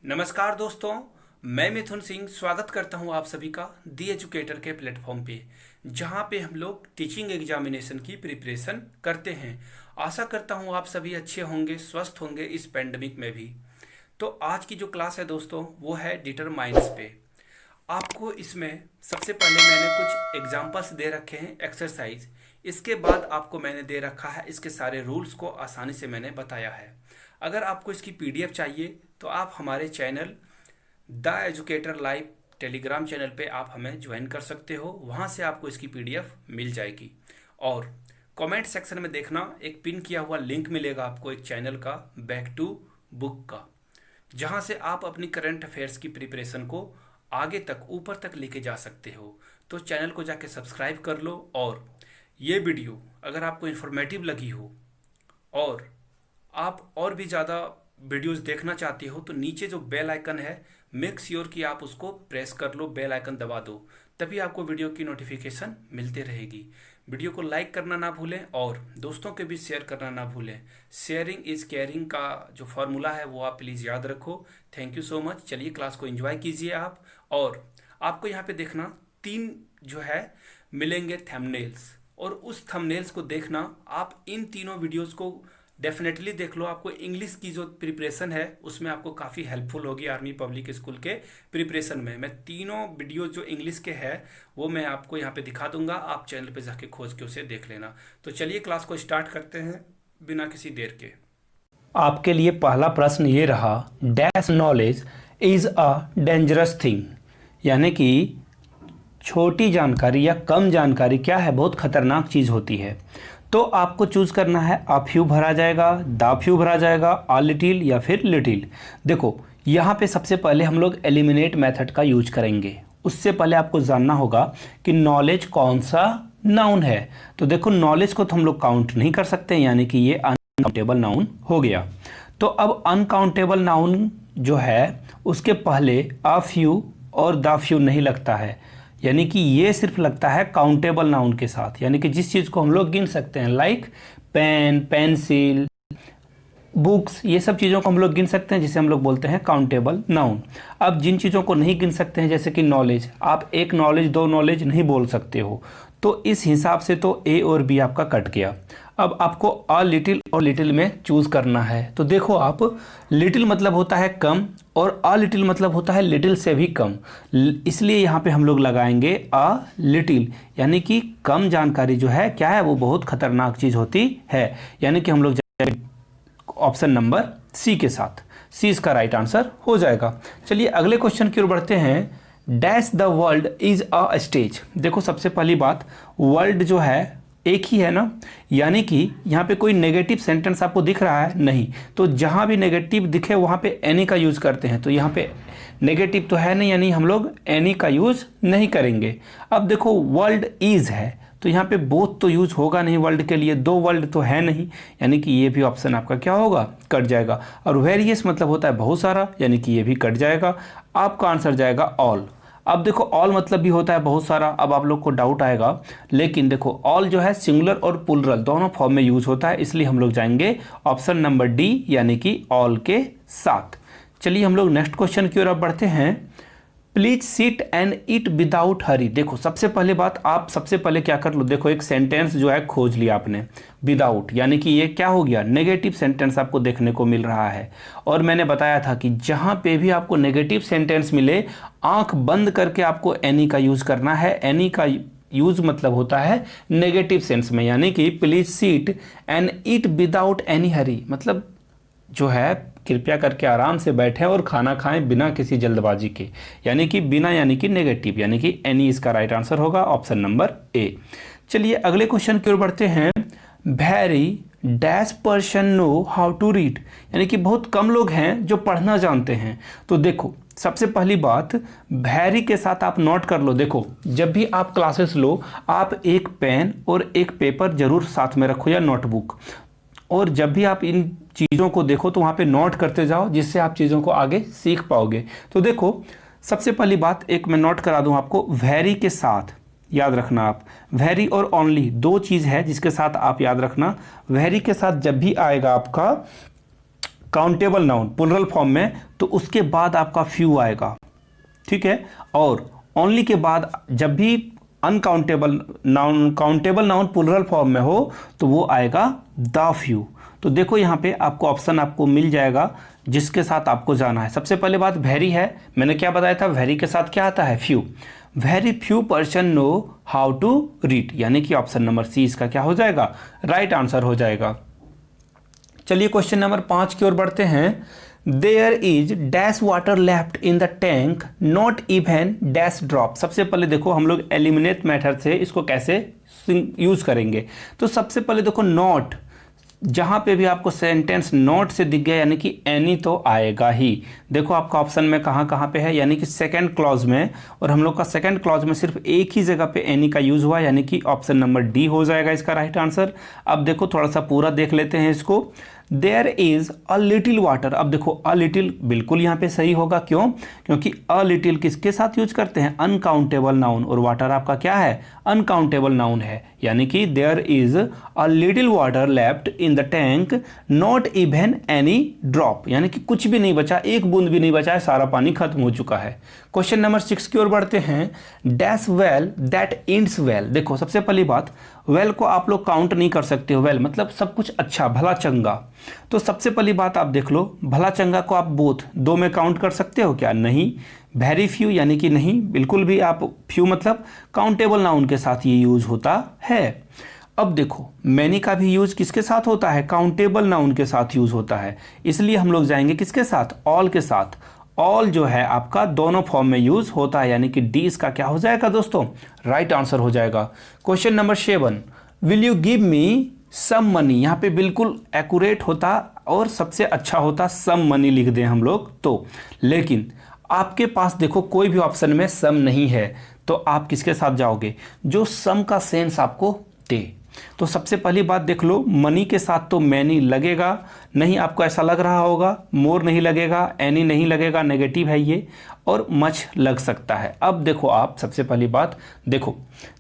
नमस्कार दोस्तों, मैं मिथुन सिंह स्वागत करता हूं आप सभी का दी एजुकेटर के प्लेटफॉर्म पे, जहां पे हम लोग टीचिंग एग्जामिनेशन की प्रिपरेशन करते हैं। आशा करता हूं आप सभी अच्छे होंगे, स्वस्थ होंगे इस पेंडेमिक में भी। तो आज की जो क्लास है दोस्तों, वो है डिटरमाइंस पे। आपको इसमें सबसे पहले मैंने कुछ एग्जांपल्स दे रखे हैं एक्सरसाइज। इसके बाद आपको मैंने दे रखा है इसके सारे रूल्स को आसानी से मैंने बताया है। अगर आपको इसकी पीडीएफ चाहिए तो आप हमारे channel the educator live Telegram channel पे आप हमें ज्वाइन कर सकते हो। वहाँ से आपको इसकी पीडीएफ मिल जाएगी। और कमेंट सेक्शन में देखना, एक पिन किया हुआ लिंक मिलेगा आपको एक चैनल का, बैक टू बुक का, जहाँ से आप अपनी करंट अफेयर्स की प्रिपरेशन को आगे तक ऊपर तक लेके जा सकते हो। तो चैनल को जाके सब्सक्राइब कर लो। और ये वीडियो अगर आपको इन्फॉर्मेटिव लगी हो और आप और भी ज़्यादा वीडियोस देखना चाहते हो तो नीचे जो बेल आइकन है, मेक श्योर कि आप उसको प्रेस कर लो, बेल आइकन दबा दो, तभी आपको वीडियो की नोटिफिकेशन मिलते रहेगी। वीडियो को लाइक करना ना भूलें और दोस्तों के भी शेयर करना ना भूलें। शेयरिंग इज केयरिंग का जो फॉर्मूला है वो आप प्लीज़ याद रखो। Thank you so much. चलिए क्लास को एंजॉय कीजिए आप। और आपको यहाँ पे देखना 3 जो है मिलेंगे थंबनेल्स, और उस थंबनेल्स को देखना। आप इन तीनों वीडियोस को डेफिनेटली देख लो। आपको इंग्लिश की जो प्रिपरेशन है उसमें आपको काफ़ी हेल्पफुल होगी। आर्मी पब्लिक स्कूल के प्रिपरेशन में मैं तीनों वीडियो जो इंग्लिश के हैं वो मैं आपको यहाँ पे दिखा दूंगा। आप चैनल पे जाके खोज के उसे देख लेना। तो चलिए क्लास को स्टार्ट करते हैं बिना किसी देर के। आपके लिए पहला प्रश्न ये रहा, dash knowledge is a dangerous thing, यानी कि छोटी जानकारी या कम जानकारी क्या है, बहुत खतरनाक चीज़ होती है। तो आपको चूज करना है, अ फ्यू भरा जाएगा, द फ्यू भरा जाएगा, अ लिटिल या फिर लिटिल। देखो यहाँ पे सबसे पहले हम लोग एलिमिनेट मेथड का यूज करेंगे। उससे पहले आपको जानना होगा कि नॉलेज कौन सा नाउन है। तो देखो नॉलेज को तो हम लोग काउंट नहीं कर सकते, यानी कि ये अनकाउंटेबल नाउन हो गया। तो अब अनकाउंटेबल नाउन जो है उसके पहले अ फ्यू और द फ्यू नहीं लगता है, यानी कि ये सिर्फ लगता है काउंटेबल नाउन के साथ, यानी कि जिस चीज़ को हम लोग गिन सकते हैं, लाइक पेन, पेंसिल, बुक्स, ये सब चीज़ों को हम लोग गिन सकते हैं, जिसे हम लोग बोलते हैं काउंटेबल नाउन। अब जिन चीज़ों को नहीं गिन सकते हैं, जैसे कि नॉलेज, आप एक नॉलेज दो नॉलेज नहीं बोल सकते हो, तो इस हिसाब से तो ए और बी आपका कट गया। अब आपको अ लिटिल और लिटिल में चूज करना है। तो देखो आप, लिटिल मतलब होता है कम और अ लिटिल मतलब होता है लिटिल से भी कम, इसलिए यहाँ पे हम लोग लगाएंगे अ लिटिल, यानी कि कम जानकारी जो है क्या है, वो बहुत खतरनाक चीज़ होती है। यानी कि हम लोग ऑप्शन नंबर सी के साथ, सी इसका राइट आंसर हो जाएगा। चलिए अगले क्वेश्चन की ओर बढ़ते हैं। Dash the world is a stage. देखो सबसे पहली बात, वर्ल्ड जो है एक ही है ना, यानी कि यहाँ पे कोई नेगेटिव सेंटेंस आपको दिख रहा है नहीं, तो जहाँ भी नेगेटिव दिखे वहाँ पे एनी का यूज़ करते हैं। तो यहाँ पे नेगेटिव तो है नहीं, यानी हम लोग एनी का यूज़ नहीं करेंगे। अब देखो वर्ल्ड इज है, तो यहाँ पे बोथ तो यूज़ होगा नहीं वर्ल्ड के लिए, दो वर्ल्ड तो है नहीं, यानी कि ये भी ऑप्शन आपका क्या होगा, कट जाएगा। और वेरियस मतलब होता है बहुत सारा, यानी कि ये भी कट जाएगा। आपका आंसर जाएगा ऑल। अब देखो ऑल मतलब भी होता है बहुत सारा, अब आप लोग को डाउट आएगा, लेकिन देखो ऑल जो है सिंगुलर और प्लुरल दोनों फॉर्म में यूज होता है, इसलिए हम लोग जाएंगे ऑप्शन नंबर डी, यानी कि ऑल के साथ। चलिए हम लोग नेक्स्ट क्वेश्चन की ओर अब बढ़ते हैं। Please sit and eat without hurry. देखो सबसे पहले बात, आप सबसे पहले क्या कर लो, देखो एक सेंटेंस जो है खोज लिया आपने, विदाउट, यानी कि ये क्या हो गया, नेगेटिव सेंटेंस आपको देखने को मिल रहा है। और मैंने बताया था कि जहां पे भी आपको नेगेटिव सेंटेंस मिले, आंख बंद करके आपको एनी का यूज करना है। एनी का यूज मतलब होता है नेगेटिव सेंस में, यानी कि please sit and eat without any hurry, मतलब जो है कृपया करके आराम से बैठें और खाना खाएं बिना किसी जल्दबाजी के, यानी कि बिना, यानी कि नेगेटिव, यानी कि एनी इसका राइट आंसर होगा, ऑप्शन नंबर ए। चलिए अगले क्वेश्चन की ओर बढ़ते हैं। Very dash person know how to read, यानी कि बहुत कम लोग हैं जो पढ़ना जानते हैं। तो देखो सबसे पहली बात, वेरी के साथ आप नोट कर लो। देखो जब भी आप क्लासेस लो, आप एक पेन और एक पेपर जरूर साथ में रखो या नोटबुक, और जब भी आप इन चीज़ों को देखो तो वहाँ पे नोट करते जाओ, जिससे आप चीज़ों को आगे सीख पाओगे। तो देखो सबसे पहली बात, एक मैं नोट करा दूँ आपको, वेरी के साथ याद रखना आप, वेरी और ओनली दो चीज़ है जिसके साथ आप याद रखना। वेरी के साथ जब भी आएगा आपका काउंटेबल नाउन प्लुरल फॉर्म में, तो उसके बाद आपका फ्यू आएगा, ठीक है। और ओनली के बाद जब भी uncountable noun countable noun plural form में हो तो वो आएगा द फ्यू। तो देखो यहाँ पे आपको ऑप्शन आपको मिल जाएगा जिसके साथ आपको जाना है। सबसे पहले बात वेरी है, मैंने क्या बताया था, वेरी के साथ क्या आता है, few. Very few person know how to read, यानी कि ऑप्शन नंबर सी इसका क्या हो जाएगा, राइट आंसर हो जाएगा। चलिए क्वेश्चन नंबर 5 की ओर बढ़ते हैं। There is dash water left in the tank not even dash drop. सबसे पहले देखो हम लोग एलिमिनेट मेथड से इसको कैसे यूज करेंगे। तो सबसे पहले देखो नॉट, जहां पे भी आपको सेंटेंस नॉट से दिख गया यानी कि एनी तो आएगा ही। देखो आपका ऑप्शन में कहां कहां पे है, यानी कि सेकंड क्लॉज में, और हम लोग का सेकंड क्लॉज में सिर्फ एक ही जगह पे एनी का यूज हुआ, यानी कि ऑप्शन नंबर डी हो जाएगा इसका राइट आंसर। अब देखो थोड़ा सा पूरा देख लेते हैं इसको। There is a little water, अब देखो अ लिटिल बिल्कुल यहाँ पे सही होगा, क्यों, क्योंकि अ लिटिल किसके साथ यूज करते हैं, अनकाउंटेबल नाउन, और वाटर आपका क्या है, अनकाउंटेबल नाउन है। यानी कि there is a little water left in the tank not even any drop, यानी कि कुछ भी नहीं बचा, एक बूंद भी नहीं बचा है, सारा पानी खत्म हो चुका है। क्वेश्चन नंबर 6 की ओर बढ़ते हैं। Dash well that ends well. देखो सबसे पहली बात, वेल को आप लोग काउंट नहीं कर सकते हो, वेल मतलब सब कुछ अच्छा, भला चंगा। तो सबसे पहली बात आप देख लो, भला चंगा को आप बोथ दो में काउंट कर सकते हो क्या, नहीं। वेरी फ्यू यानी कि नहीं, बिल्कुल भी आप फ्यू मतलब काउंटेबल नाउन के साथ ये यूज होता है। अब देखो मैनी का भी यूज किसके साथ होता है, काउंटेबल नाउन के साथ यूज होता है, इसलिए हम लोग जाएंगे किसके साथ, ऑल के साथ। ऑल जो है आपका दोनों फॉर्म में यूज होता है, यानी कि डी इसका क्या हो जाएगा दोस्तों, राइट आंसर हो जाएगा। Question number 7, will you give me some money. यहाँ पे बिल्कुल एक्यूरेट होता और सबसे अच्छा होता सम मनी लिख दें हम लोग तो, लेकिन आपके पास देखो कोई भी ऑप्शन में सम नहीं है, तो आप किसके साथ जाओगे, जो सम का सेंस आपको दे। तो सबसे पहली बात देख लो, मनी के साथ तो मैनी लगेगा नहीं, आपको ऐसा लग रहा होगा, मोर नहीं लगेगा, एनी नहीं लगेगा, नेगेटिव है ये, और मच लग सकता है। अब देखो आप सबसे पहली बात देखो,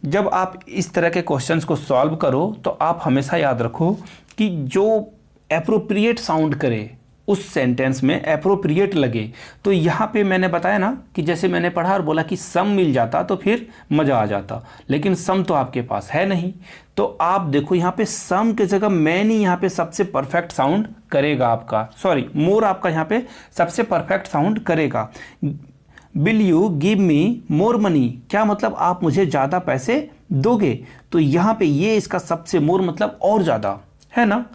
जब आप इस तरह के क्वेश्चंस को सॉल्व करो तो आप हमेशा याद रखो कि जो एप्रोप्रिएट साउंड करे उस सेंटेंस में एप्रोप्रिएट लगे। तो यहाँ पे मैंने बताया ना कि जैसे मैंने पढ़ा और बोला कि सम मिल जाता तो फिर मज़ा आ जाता, लेकिन सम तो आपके पास है नहीं। तो आप देखो यहाँ पे सम के जगह मैनी यहाँ पे सबसे परफेक्ट साउंड करेगा आपका, सॉरी मोर आपका यहाँ पे सबसे परफेक्ट साउंड करेगा। Will you give me more money, क्या मतलब आप मुझे ज़्यादा पैसे दोगे, तो यहाँ पे ये इसका सबसे मोर मतलब और ज़्यादा है ना।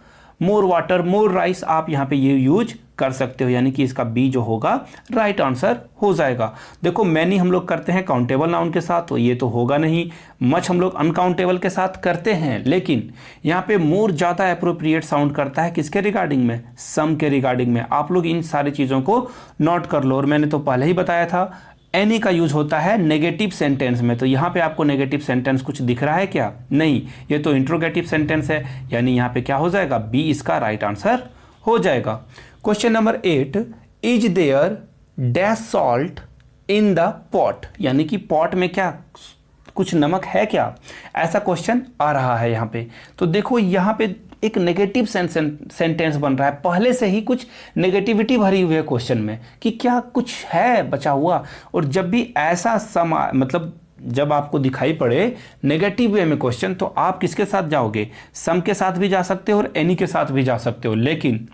मोर वाटर, मोर राइस, आप यहाँ पे ये यूज कर सकते हो, यानी कि इसका बी जो होगा राइट आंसर हो जाएगा। देखो मैनी हम लोग करते हैं काउंटेबल नाउन के साथ, तो ये तो होगा नहीं। मच हम लोग अनकाउंटेबल के साथ करते हैं, लेकिन यहाँ पे मोर ज़्यादा अप्रोप्रिएट साउंड करता है किसके रिगार्डिंग में, सम के रिगार्डिंग में। आप लोग इन सारी चीज़ों को नोट कर लो। और मैंने तो पहले ही बताया था एनी का यूज होता है नेगेटिव सेंटेंस में, तो यहाँ पे आपको नेगेटिव सेंटेंस कुछ दिख रहा है क्या, नहीं, ये तो इंट्रोगेटिव सेंटेंस है, यानी यहाँ पे क्या हो जाएगा, बी इसका राइट आंसर हो जाएगा। Question number 8, is there dash salt in the pot, यानी कि पॉट में क्या कुछ नमक है क्या, ऐसा क्वेश्चन आ रहा है यहाँ पे। तो देखो यहाँ पे एक नेगेटिव सेंटेंस बन रहा है, पहले से ही कुछ नेगेटिविटी भरी हुई है क्वेश्चन में कि क्या कुछ है बचा हुआ। और जब भी ऐसा मतलब जब आपको दिखाई पड़े नेगेटिव वे में क्वेश्चन, तो आप किसके साथ जाओगे, सम के साथ भी जा सकते हो और एनी के साथ भी जा सकते हो। लेकिन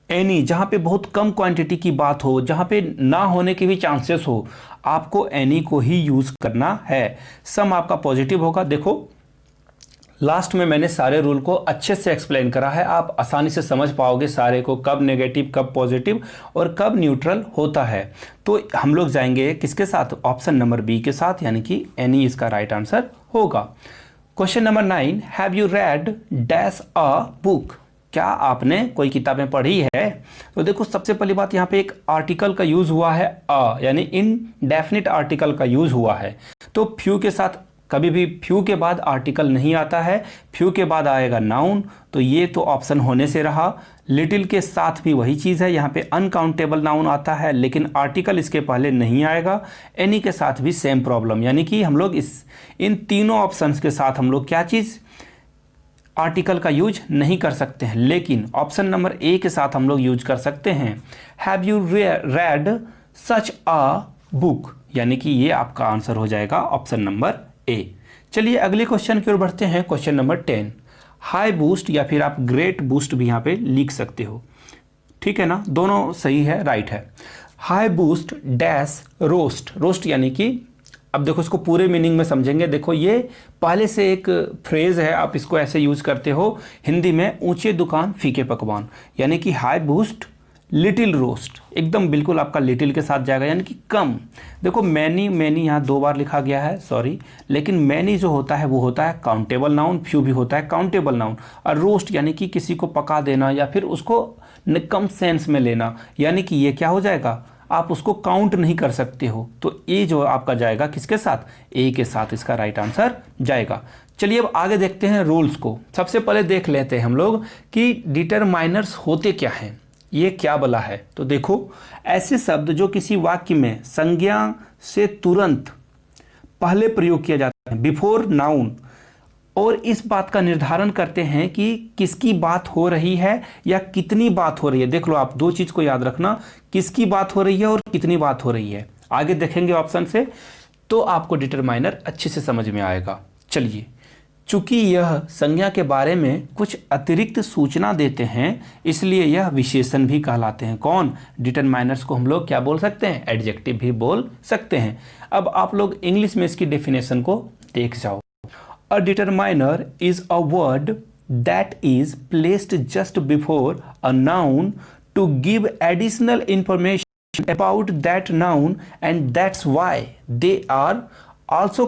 एनी जहाँ पे बहुत कम क्वांटिटी की बात हो, जहाँ पे ना होने के भी चांसेस हो, आपको एनी को ही यूज करना है। सम आपका पॉजिटिव होगा। देखो लास्ट में मैंने सारे रूल को अच्छे से एक्सप्लेन करा है, आप आसानी से समझ पाओगे सारे को, कब नेगेटिव कब पॉजिटिव और कब न्यूट्रल होता है। तो हम लोग जाएंगे किसके साथ, ऑप्शन नंबर बी के साथ, यानी कि एनी इसका राइट आंसर होगा। Question number 9, have you read dash a book, क्या आपने कोई किताबें पढ़ी है। तो देखो सबसे पहली बात यहाँ पे एक आर्टिकल का यूज हुआ है अ, यानी इनडेफिनिट आर्टिकल का यूज हुआ है। तो फ्यू के साथ कभी भी फ्यू के बाद आर्टिकल नहीं आता है, फ्यू के बाद आएगा नाउन, तो ये तो ऑप्शन होने से रहा। लिटिल के साथ भी वही चीज़ है, यहाँ पे अनकाउंटेबल नाउन आता है लेकिन आर्टिकल इसके पहले नहीं आएगा। एनी के साथ भी सेम प्रॉब्लम, यानी कि हम लोग इन तीनों ऑप्शंस के साथ हम लोग क्या चीज़ आर्टिकल का यूज नहीं कर सकते हैं, लेकिन ऑप्शन नंबर ए के साथ हम लोग यूज कर सकते हैं। Have you read such a book, यानी कि ये आपका आंसर हो जाएगा ऑप्शन नंबर ए। चलिए अगले क्वेश्चन की ओर बढ़ते हैं, क्वेश्चन नंबर 10। हाई बूस्ट या फिर आप ग्रेट बूस्ट भी यहाँ पे लिख सकते हो, ठीक है ना, दोनों सही है, राइट है। High boost dash roast, roast यानी कि, अब देखो इसको पूरे मीनिंग में समझेंगे। देखो ये पहले से एक फ्रेज है, आप इसको ऐसे यूज करते हो हिंदी में, ऊंचे दुकान फीके पकवान, यानी कि हाई बूस्ट लिटिल रोस्ट, एकदम बिल्कुल आपका लिटिल के साथ जाएगा, यानी कि कम। देखो मैनी, मैनी यहाँ 2 बार लिखा गया है, सॉरी, लेकिन मैनी जो होता है वो होता है काउंटेबल नाउन, फ्यू भी होता है काउंटेबल नाउन, और रोस्ट यानी कि किसी को पका देना या फिर उसको कम सेंस में लेना, यानी कि ये क्या हो जाएगा, आप उसको काउंट नहीं कर सकते हो। तो ए जो आपका जाएगा किसके साथ, ए के साथ इसका राइट आंसर जाएगा। चलिए अब आगे देखते हैं रूल्स को। सबसे पहले देख लेते हैं हम लोग कि डिटरमाइनर्स होते क्या हैं, ये क्या बला है। तो देखो ऐसे शब्द जो किसी वाक्य में संज्ञा से तुरंत पहले प्रयोग किया जाता है, बिफोर नाउन, और इस बात का निर्धारण करते हैं कि किसकी बात हो रही है या कितनी बात हो रही है। देख लो आप 2 चीज को याद रखना, किसकी बात हो रही है और कितनी बात हो रही है। आगे देखेंगे ऑप्शन से तो आपको डिटरमाइनर अच्छे से समझ में आएगा। चलिए, चूंकि यह संज्ञा के बारे में कुछ अतिरिक्त सूचना देते हैं, इसलिए यह विशेषण भी कहलाते हैं। कौन, डिटरमाइनर्स को हम लोग क्या बोल सकते हैं, एडजेक्टिव भी बोल सकते हैं। अब आप लोग इंग्लिश में इसकी डेफिनेशन को देख जाओ। A determiner is a word that is placed just before a noun to give additional information about that noun, and that's why they are also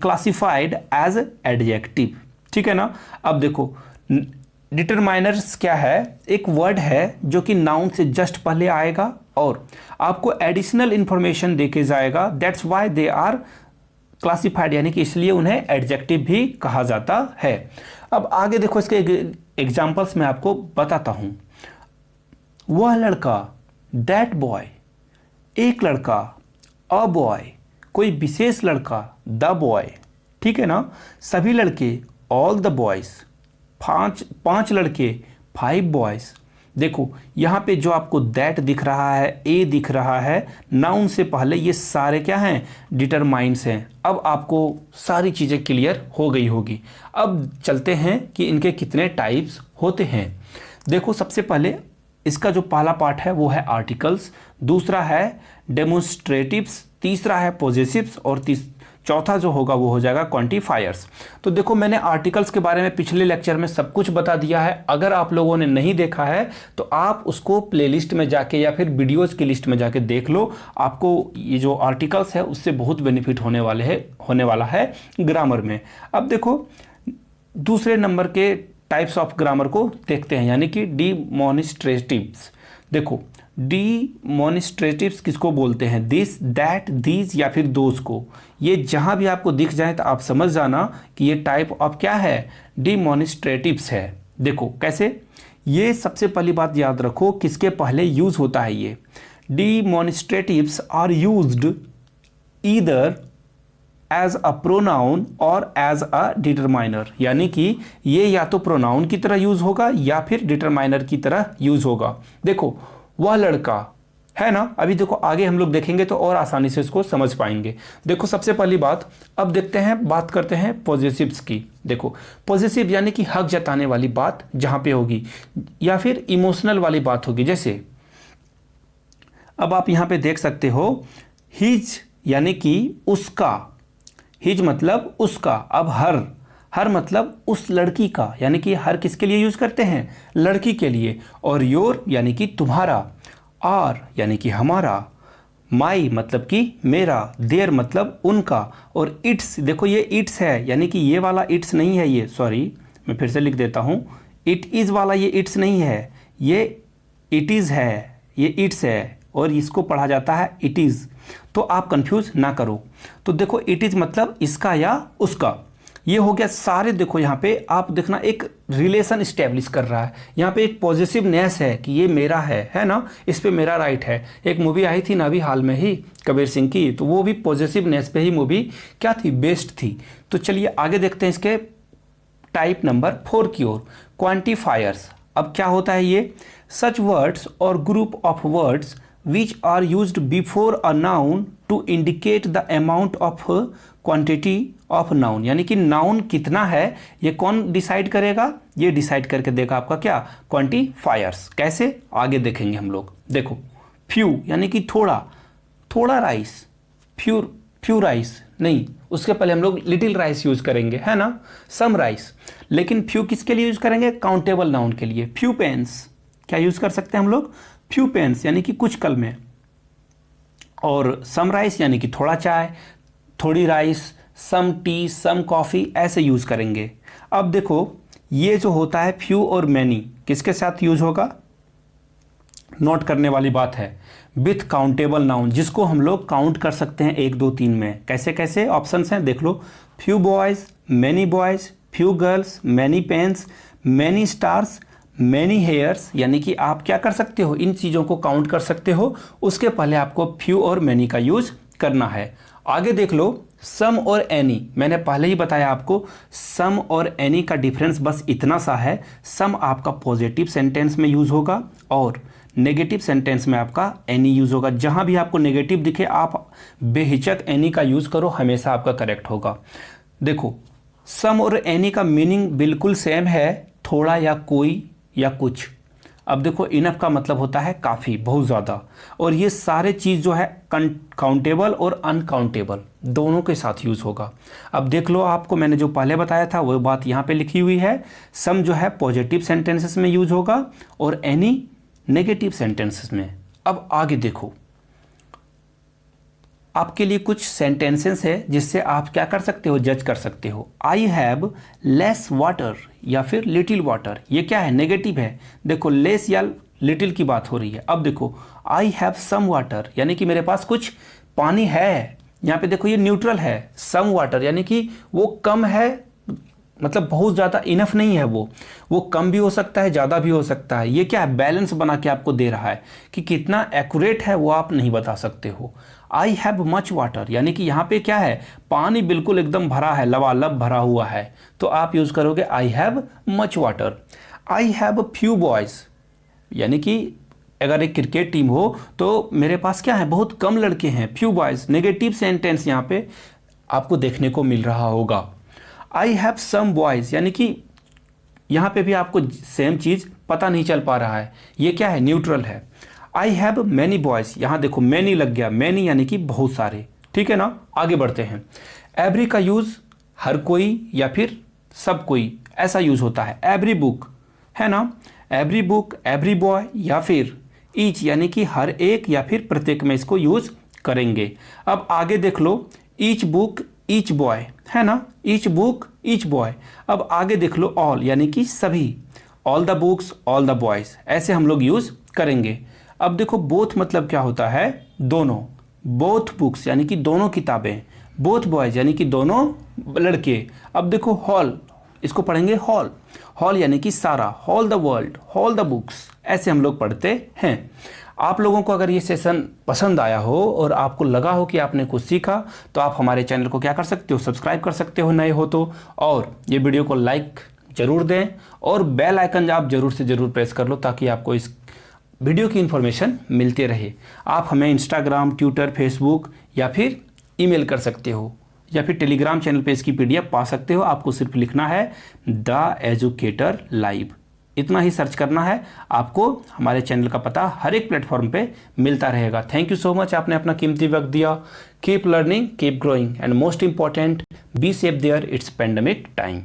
classified as adjective। ठीक है ना। अब देखो डिटरमाइनर्स क्या है, एक वर्ड है जो कि नाउन से जस्ट पहले आएगा और आपको एडिशनल इंफॉर्मेशन देके जाएगा, that's why they are classified, यानी कि इसलिए उन्हें एडजेक्टिव भी कहा जाता है। अब आगे देखो इसके एग्जांपल्स मैं आपको बताता हूं। वह लड़का, दैट बॉय, एक लड़का, अ बॉय, कोई विशेष लड़का, द बॉय, ठीक है ना। सभी लड़के, ऑल द बॉयज, पांच लड़के, 5 बॉयज। देखो यहाँ पे जो आपको दैट दिख रहा है, ए दिख रहा है, नाउन से पहले, ये सारे क्या हैं, डिटरमाइंस हैं। अब आपको सारी चीज़ें क्लियर हो गई होगी। अब चलते हैं कि इनके कितने टाइप्स होते हैं। देखो सबसे पहले इसका जो पहला पार्ट है वो है आर्टिकल्स, दूसरा है डेमोन्स्ट्रेटिव्स, तीसरा है पॉजेसिव्स और चौथा जो होगा वो हो जाएगा क्वांटिफायर्स। तो देखो मैंने आर्टिकल्स के बारे में पिछले लेक्चर में सब कुछ बता दिया है। अगर आप लोगों ने नहीं देखा है तो आप उसको प्लेलिस्ट में जाके या फिर वीडियोस की लिस्ट में जाके देख लो। आपको ये जो आर्टिकल्स है उससे बहुत बेनिफिट होने वाला है ग्रामर में। अब देखो दूसरे नंबर के टाइप्स ऑफ ग्रामर को देखते हैं, यानी कि डिमॉन्स्ट्रेटिव्स। देखो डिमॉन्स्ट्रेटिव्स किसको बोलते हैं, दिस, दैट, दीज या फिर दोज को। ये जहां भी आपको दिख जाए तो आप समझ जाना कि ये टाइप ऑफ क्या है, डिमॉन्स्ट्रेटिव्स है। देखो कैसे, ये सबसे पहली बात याद रखो किसके पहले यूज होता है। ये demonstratives are used either as a pronoun or as a determiner, यानी कि ये या तो प्रोनाउन की तरह यूज होगा या फिर डिटरमाइनर की तरह यूज होगा। देखो वह लड़का है ना, अभी देखो आगे हम लोग देखेंगे तो और आसानी से इसको समझ पाएंगे। देखो सबसे पहली बात, अब देखते हैं, बात करते हैं पॉजेसिव्स की। देखो पॉजेसिव यानी कि हक जताने वाली बात जहां पे होगी या फिर इमोशनल वाली बात होगी। जैसे अब आप यहां पे देख सकते हो हिज यानी कि उसका, हिज मतलब उसका। अब हर मतलब उस लड़की का, यानी कि हर किसके लिए यूज करते हैं, लड़की के लिए। और योर यानी कि तुम्हारा, आर यानी कि हमारा, माई मतलब कि मेरा, देयर मतलब उनका, और इट्स, देखो ये इट्स है, यानी कि ये वाला इट्स नहीं है, ये सॉरी मैं फिर से लिख देता हूं, इट इज वाला ये इट्स नहीं है, ये इट इज है, ये इट्स है और इसको पढ़ा जाता है इट इज, तो आप कंफ्यूज ना करो। तो देखो इट इज मतलब इसका या उसका, ये हो गया सारे। देखो यहाँ पे आप देखना एक रिलेशन इस्टेब्लिश कर रहा है, यहाँ पे एक पॉजिटिवनेस है कि ये मेरा है ना, इस पे मेरा राइट है। एक मूवी आई थी ना अभी हाल में ही कबीर सिंह की, तो वो भी पॉजिटिवनेस पे ही मूवी क्या थी, बेस्ड थी। तो चलिए आगे देखते हैं इसके टाइप नंबर 4 की ओर, क्वांटिफायर्स। अब क्या होता है ये? सच वर्ड्स और group of words which are used before a noun to indicate the amount of quantity of noun, यानी कि नाउन कितना है ये कौन डिसाइड करेगा? ये डिसाइड करके देगा आपका क्या? क्वांटिफायर्स। कैसे? आगे देखेंगे हम लोग। देखो, फ्यू यानी कि थोड़ा, थोड़ा राइस, फ्यू राइस नहीं, उसके पहले हम लोग लिटिल राइस यूज करेंगे, है ना, सम राइस। लेकिन फ्यू किसके लिए यूज करेंगे? काउंटेबल नाउन के लिए। फ्यू पेन्स क्या यूज कर सकते हैं हम लोग? फ्यू पेन्स यानी कि कुछ कल में। और सम राइस यानी कि थोड़ा चाय, थोड़ी rice, some tea, some coffee, ऐसे यूज करेंगे। अब देखो, ये जो होता है फ्यू और मैनी किसके साथ यूज होगा? नोट करने वाली बात है, विथ काउंटेबल नाउन, जिसको हम लोग काउंट कर सकते हैं 1 2 3 में। कैसे कैसे ऑप्शंस हैं देख लो। Few boys, few girls, many pens, many stars, many hairs, यानी कि आप क्या कर सकते हो? इन चीज़ों को काउंट कर सकते हो। उसके पहले आपको फ्यू और मैनी का यूज़ करना है। आगे देख लो, सम और एनी। मैंने पहले ही बताया आपको, सम और एनी का डिफरेंस बस इतना सा है। सम आपका पॉजिटिव सेंटेंस में यूज़ होगा और नेगेटिव सेंटेंस में आपका एनी यूज़ होगा। जहाँ भी आपको नेगेटिव दिखे आप बेहिचक एनी का यूज़ करो, हमेशा आपका करेक्ट होगा। देखो, सम और एनी का मीनिंग बिल्कुल सेम है, थोड़ा या कोई या कुछ। अब देखो, इनफ का मतलब होता है काफ़ी, बहुत ज़्यादा। और ये सारे चीज़ जो है काउंटेबल और अनकाउंटेबल दोनों के साथ यूज़ होगा। अब देख लो, आपको मैंने जो पहले बताया था वो बात यहाँ पे लिखी हुई है। सम जो है पॉजिटिव सेंटेंसेस में यूज़ होगा और एनी नेगेटिव सेंटेंसेस में। अब आगे देखो, आपके लिए कुछ सेंटेंसेस है जिससे आप क्या कर सकते हो? जज कर सकते हो। आई हैव लेस वाटर या फिर लिटिल वाटर, ये क्या है? नेगेटिव है। देखो, लेस या लिटिल की बात हो रही है। अब देखो, आई हैव सम वाटर यानी कि मेरे पास कुछ पानी है। यहाँ पे देखो, ये न्यूट्रल है। सम वाटर यानी कि वो कम है, मतलब बहुत ज़्यादा इनफ नहीं है, वो कम भी हो सकता है, ज़्यादा भी हो सकता है। ये क्या है? बैलेंस बना के आपको दे रहा है कि कितना एक्यूरेट है वो आप नहीं बता सकते हो। आई हैव मच वाटर यानी कि यहाँ पे क्या है? पानी बिल्कुल एकदम भरा है, लबालब भरा हुआ है, तो आप यूज़ करोगे I have much water. I have few boys यानी कि अगर एक क्रिकेट टीम हो तो मेरे पास क्या है? बहुत कम लड़के हैं। फ्यू बॉयज़ नेगेटिव सेंटेंस यहाँ पे आपको देखने को मिल रहा होगा। आई हैव सम बॉयज़ यानी कि यहाँ पे भी आपको सेम चीज़ पता नहीं चल पा रहा है, ये क्या है? न्यूट्रल है। आई हैव मैनी बॉयज़, यहाँ देखो मैनी लग गया, मैनी यानी कि बहुत सारे, ठीक है ना। आगे बढ़ते हैं। एवरी का यूज़ हर कोई या फिर सब कोई, ऐसा यूज़ होता है। एवरी बुक है ना, एवरी बुक, एवरी बॉय या फिर ईच यानी कि हर एक या फिर प्रत्येक में इसको यूज़ करेंगे। अब आगे देख लो, ईच बुक ईच बॉय है ना, ईच बुक ईच बॉय। अब आगे देख लो, ऑल यानी कि सभी, all the books all the boys, ऐसे हम लोग यूज़ करेंगे। अब देखो, बोथ मतलब क्या होता है? दोनों। बोथ बुक्स यानी कि दोनों किताबें, बोथ बॉयज़ यानी कि दोनों लड़के। अब देखो, हॉल, इसको पढ़ेंगे हॉल, हॉल यानी कि सारा, hall the world, hall the books, ऐसे हम लोग पढ़ते हैं। आप लोगों को अगर ये सेशन पसंद आया हो और आपको लगा हो कि आपने कुछ सीखा, तो आप हमारे चैनल को क्या कर सकते हो? सब्सक्राइब कर सकते हो नए हो तो, और ये वीडियो को लाइक ज़रूर दें और बेल आइकन आप ज़रूर से ज़रूर प्रेस कर लो ताकि आपको इस वीडियो की इन्फॉर्मेशन मिलती रहे। आप हमें इंस्टाग्राम, ट्विटर, फेसबुक या फिर ईमेल कर सकते हो या फिर टेलीग्राम चैनल पे इसकी PDF पा सकते हो। आपको सिर्फ लिखना है द एजुकेटर लाइव, इतना ही सर्च करना है, आपको हमारे चैनल का पता हर एक प्लेटफॉर्म पे मिलता रहेगा। थैंक यू सो मच, आपने अपना कीमती वक्त दिया। Keep learning, keep growing and most important, be safe there, it's pandemic time.